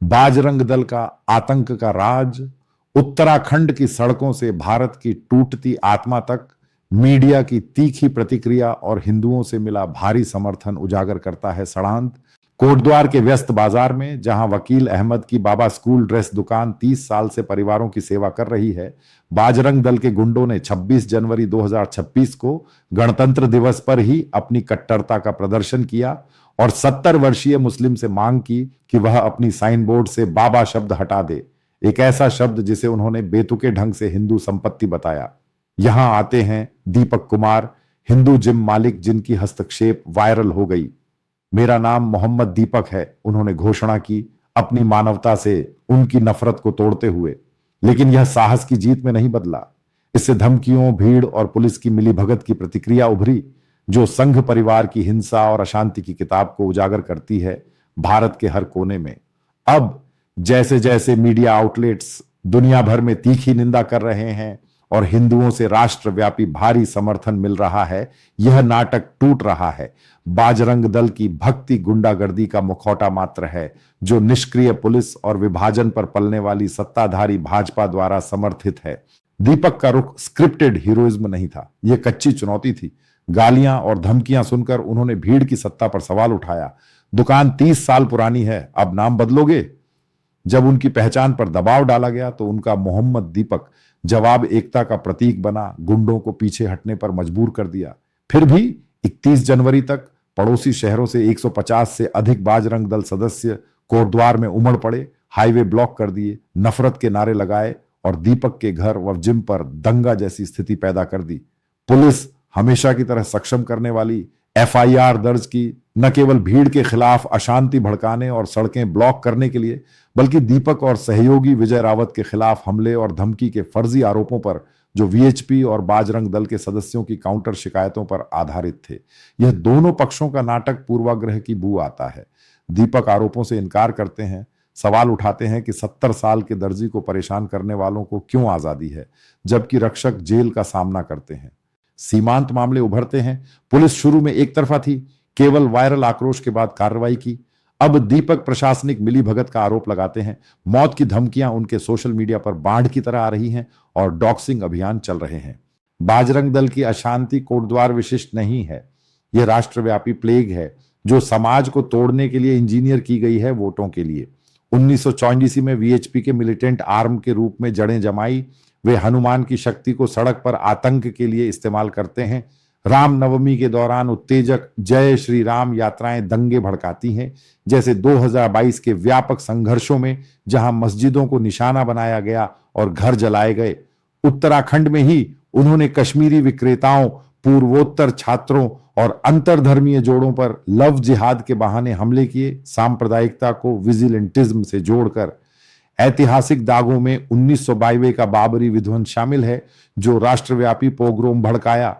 बाजरंग दल का आतंक का राज, उत्तराखंड की सड़कों से भारत की टूटती आत्मा तक, मीडिया की तीखी प्रतिक्रिया और हिंदुओं से मिला भारी समर्थन उजागर करता है षड्यंत्र। कोटद्वार के व्यस्त बाजार में जहां वकील अहमद की बाबा स्कूल ड्रेस दुकान 30 साल से परिवारों की सेवा कर रही है, बाजरंग दल के गुंडों ने 26 जनवरी 2026 को गणतंत्र दिवस पर ही अपनी कट्टरता का प्रदर्शन किया और 70 वर्षीय मुस्लिम से मांग की कि वह अपनी साइन बोर्ड से बाबा शब्द हटा दे, एक ऐसा शब्द जिसे उन्होंने बेतुके ढंग से हिंदू संपत्ति बताया। यहां आते हैं दीपक कुमार, हिंदू जिम मालिक जिनकी हस्तक्षेप वायरल हो गई। मेरा नाम मोहम्मद दीपक है, उन्होंने घोषणा की, अपनी मानवता से उनकी नफरत को तोड़ते हुए। लेकिन यह साहस की जीत में नहीं बदला। इससे धमकियों, भीड़ और पुलिस की मिलीभगत की प्रतिक्रिया उभरी, जो संघ परिवार की हिंसा और अशांति की किताब को उजागर करती है भारत के हर कोने में। अब जैसे जैसे मीडिया आउटलेट्स दुनिया भर में तीखी निंदा कर रहे हैं और हिंदुओं से राष्ट्रव्यापी भारी समर्थन मिल रहा है, यह नाटक टूट रहा है। बाजरंग दल की भक्ति गुंडागर्दी का मुखौटा मात्र है, जो निष्क्रिय पुलिस और विभाजन पर पलने वाली सत्ताधारी भाजपा द्वारा समर्थित है। दीपक का रुख स्क्रिप्टेड हीरोइज्म नहीं था, यह कच्ची चुनौती थी। गालियां और धमकियां सुनकर उन्होंने भीड़ की सत्ता पर सवाल उठाया। दुकान 30 साल पुरानी है, अब नाम बदलोगे? जब उनकी पहचान पर दबाव डाला गया तो उनका मोहम्मद दीपक जवाब एकता का प्रतीक बना, गुंडों को पीछे हटने पर मजबूर कर दिया। फिर भी 31 जनवरी तक पड़ोसी शहरों से 150 से अधिक बाजरंग दल सदस्य कोटद्वार में उमड़ पड़े, हाईवे ब्लॉक कर दिए, नफरत के नारे लगाए और दीपक के घर व जिम पर दंगा जैसी स्थिति पैदा कर दी। पुलिस हमेशा की तरह सक्षम करने वाली एफआईआर दर्ज की, न केवल भीड़ के खिलाफ अशांति भड़काने और सड़कें ब्लॉक करने के लिए, बल्कि दीपक और सहयोगी विजय रावत के खिलाफ हमले और धमकी के फर्जी आरोपों पर, जो वीएचपी और बाजरंग दल के सदस्यों की काउंटर शिकायतों पर आधारित थे। यह दोनों पक्षों का नाटक पूर्वाग्रह की बू आता है। दीपक आरोपों से इनकार करते हैं, सवाल उठाते हैं कि 70 साल के दर्जी को परेशान करने वालों को क्यों आजादी है, जबकि रक्षक जेल का सामना करते हैं। सीमांत मामले उभरते हैं। पुलिस शुरू में एक तरफा थी, केवल वायरल आक्रोश के बाद कार्रवाई की। अब दीपक प्रशासनिक मिलीभगत का आरोप लगाते हैं। मौत की धमकियां उनके सोशल मीडिया पर बाढ़ की तरह आ रही हैं और डॉक्सिंग अभियान चल रहे हैं। बाजरंग दल की अशांति कोटद्वार विशिष्ट नहीं है, यह राष्ट्रव्यापी प्लेग है, जो समाज को तोड़ने के लिए इंजीनियर की गई है वोटों के लिए। 1984 में वीएचपी के मिलिटेंट आर्म के रूप में जड़ें जमाई। वे हनुमान की शक्ति को सड़क पर आतंक के लिए इस्तेमाल करते हैं। रामनवमी के दौरान उत्तेजक जय श्री राम यात्राएं दंगे भड़काती हैं, जैसे 2022 के व्यापक संघर्षों में जहां मस्जिदों को निशाना बनाया गया और घर जलाए गए। उत्तराखंड में ही उन्होंने कश्मीरी विक्रेताओं, पूर्वोत्तर छात्रों और अंतरधर्मीय जोड़ों पर लव जिहाद के बहाने हमले किए, सांप्रदायिकता को विजिलेंटिज्म से जोड़कर। ऐतिहासिक दागों में 1922 का बाबरी विध्वंस शामिल है, जो राष्ट्रव्यापी पोग्रोम भड़काया।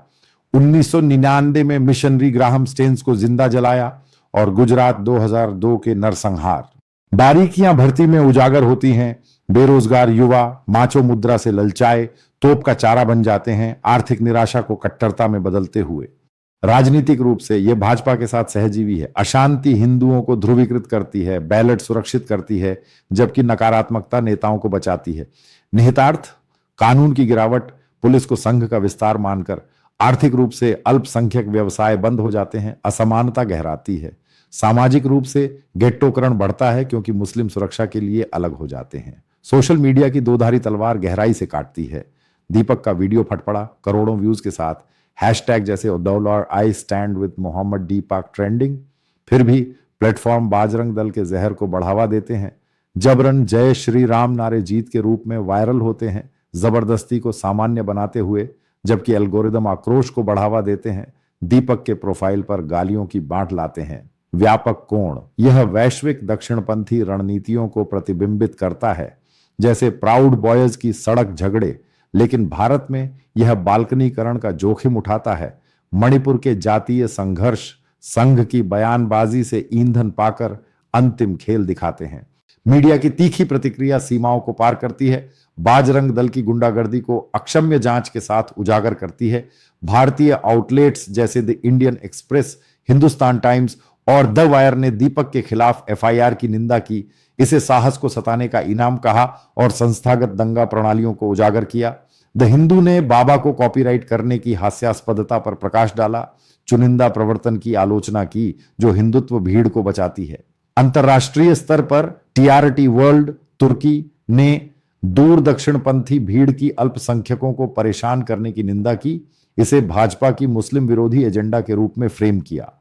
1999 में मिशनरी ग्राहम स्टेन्स को जिंदा जलाया और गुजरात 2002 के नरसंहार। बारीकियां भर्ती में उजागर होती हैं। बेरोजगार युवा माचो मुद्रा से ललचाए तोप का चारा बन जाते हैं, आर्थिक निराशा को कट्टरता में बदलते हुए। राजनीतिक रूप से यह भाजपा के साथ सहजीवी है। अशांति हिंदुओं को ध्रुवीकृत करती है, बैलेट सुरक्षित करती है, जबकि नकारात्मकता नेताओं को बचाती है। निहितार्थ कानून की गिरावट, पुलिस को संघ का विस्तार मानकर आर्थिक रूप से अल्पसंख्यक व्यवसाय बंद हो जाते हैं, असमानता गहराती है। सामाजिक रूप से गेट्टोकरण बढ़ता है, क्योंकि मुस्लिम सुरक्षा के लिए अलग हो जाते हैं। सोशल मीडिया की दोधारी तलवार गहराई से काटती है। दीपक का वीडियो फट पड़ा, करोड़ों व्यूज के साथ, हैशटैग जैसे $, stand with Mohammed Deepak trending. फिर भी प्लेटफॉर्म बाजरंग दल के जहर को बढ़ावा देते हैं। जबरन जय श्री राम नारे जीत के रूप में वायरल होते हैं, जबरदस्ती को सामान्य बनाते हुए, जबकि एल्गोरिदम आक्रोश को बढ़ावा देते हैं। दीपक के प्रोफाइल पर गालियों की बांट लाते हैं। व्यापक कोण, यह वैश्विक दक्षिणपंथी रणनीतियों को प्रतिबिंबित करता है, जैसे प्राउड बॉयज की सड़क झगड़े, लेकिन भारत में यह बाल्कनीकरण का जोखिम उठाता है। मणिपुर के जातीय संघर्ष संघ की बयानबाजी से ईंधन पाकर अंतिम खेल दिखाते हैं। मीडिया की तीखी प्रतिक्रिया सीमाओं को पार करती है। बाजरंग दल की गुंडागर्दी को अक्षम्य जांच के साथ उजागर करती है। भारतीय आउटलेट्स जैसे the Indian express, Hindustan times और द वायर ने दीपक के खिलाफ एफआईआर की निंदा की, इसे साहस को सताने का इनाम कहा और संस्थागत दंगा प्रणालियों को उजागर किया। द हिंदू ने बाबा को कॉपीराइट करने की हास्यास्पदता पर प्रकाश डाला, चुनिंदा प्रवर्तन की आलोचना की जो हिंदुत्व भीड़ को बचाती है। अंतरराष्ट्रीय स्तर पर टीआरटी वर्ल्ड तुर्की ने दूर दक्षिणपंथी भीड़ की अल्पसंख्यकों को परेशान करने की निंदा की, इसे भाजपा की मुस्लिम विरोधी एजेंडा के रूप में फ्रेम किया।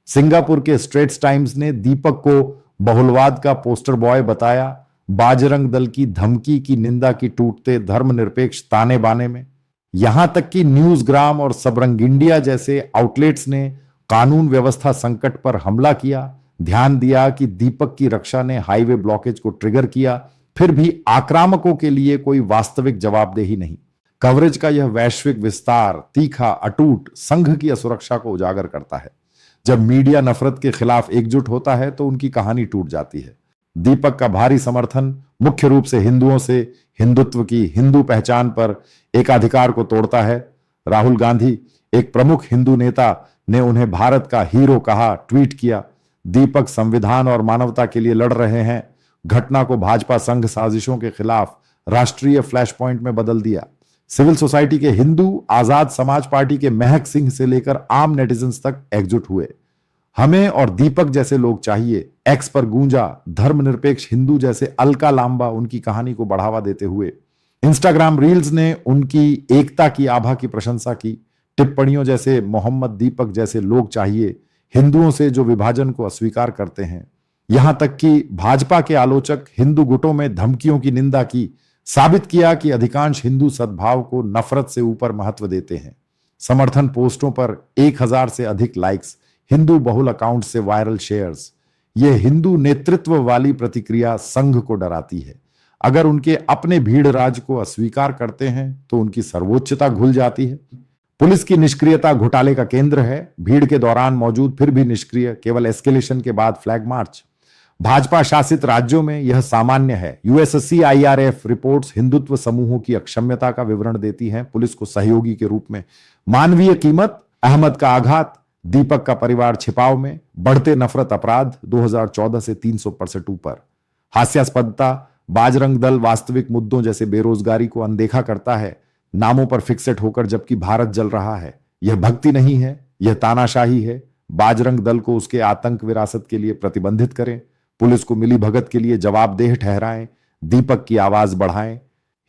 सिंगापुर के स्ट्रेट्स टाइम्स ने दीपक को बहुलवाद का पोस्टर बॉय बताया, बाजरंग दल की धमकी की निंदा की टूटते धर्मनिरपेक्ष ताने बाने में। यहां तक कि न्यूज़ग्राम और सबरंग इंडिया जैसे आउटलेट्स ने कानून व्यवस्था संकट पर हमला किया, ध्यान दिया कि दीपक की रक्षा ने हाईवे ब्लॉकेज को ट्रिगर किया, फिर भी आक्रामकों के लिए कोई वास्तविक जवाबदेही नहीं। कवरेज का यह वैश्विक विस्तार तीखा अटूट संघ की असुरक्षा को उजागर करता है। जब मीडिया नफरत के खिलाफ एकजुट होता है तो उनकी कहानी टूट जाती है। दीपक का भारी समर्थन मुख्य रूप से हिंदुओं से हिंदुत्व की हिंदू पहचान पर एकाधिकार को तोड़ता है। राहुल गांधी, एक प्रमुख हिंदू नेता, ने उन्हें भारत का हीरो कहा, ट्वीट किया, दीपक संविधान और मानवता के लिए लड़ रहे हैं। घटना को भाजपा संघ साजिशों के खिलाफ राष्ट्रीय फ्लैश पॉइंट में बदल दिया। सिविल सोसाइटी के हिंदू, आजाद समाज पार्टी के महक सिंह से लेकर आम नेटिजन्स तक एकजुट हुए। हमें और दीपक जैसे लोग चाहिए। एक्स पर गूंजा धर्मनिरपेक्ष हिंदू जैसे अलका लांबा उनकी कहानी को बढ़ावा देते हुए। इंस्टाग्राम रील्स ने उनकी एकता की आभा की प्रशंसा की। टिप्पणियों जैसे मोहम्मद दीपक जैसे लोग चाहिए, हिंदुओं से जो विभाजन को अस्वीकार करते हैं। यहां तक कि भाजपा के आलोचक हिंदू गुटों में धमकियों की निंदा की, साबित किया कि अधिकांश हिंदू सद्भाव को नफरत से ऊपर महत्व देते हैं। समर्थन पोस्टों पर 1000 से अधिक लाइक्स, हिंदू बहुल अकाउंट से वायरल शेयर्स। यह हिंदू नेतृत्व वाली प्रतिक्रिया संघ को डराती है। अगर उनके अपने भीड़ राज को अस्वीकार करते हैं तो उनकी सर्वोच्चता घुल जाती है। पुलिस की निष्क्रियता घोटाले का केंद्र है। भीड़ के दौरान मौजूद फिर भी निष्क्रिय, केवल एस्केलेशन के बाद फ्लैग मार्च। भाजपा शासित राज्यों में यह सामान्य है। यूएसएससी आईआरएफ रिपोर्ट्स हिंदुत्व समूहों की अक्षम्यता का विवरण देती हैं, पुलिस को सहयोगी के रूप में। मानवीय कीमत, अहमद का आघात, दीपक का परिवार छिपाव में, बढ़ते नफरत अपराध 2014 से 300% ऊपर। हास्यास्पदता, बाजरंग दल वास्तविक मुद्दों जैसे बेरोजगारी को अनदेखा करता है, नामों पर फिक्सेट होकर, जबकि भारत जल रहा है। यह भक्ति नहीं है, यह तानाशाही है। बाजरंग दल को उसके आतंक विरासत के लिए प्रतिबंधित करें, पुलिस को मिली भगत के लिए जवाबदेह ठहराएं, दीपक की आवाज बढ़ाएं।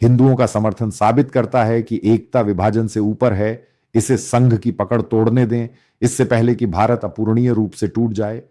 हिंदुओं का समर्थन साबित करता है कि एकता विभाजन से ऊपर है। इसे संघ की पकड़ तोड़ने दें, इससे पहले कि भारत अपूरणीय रूप से टूट जाए।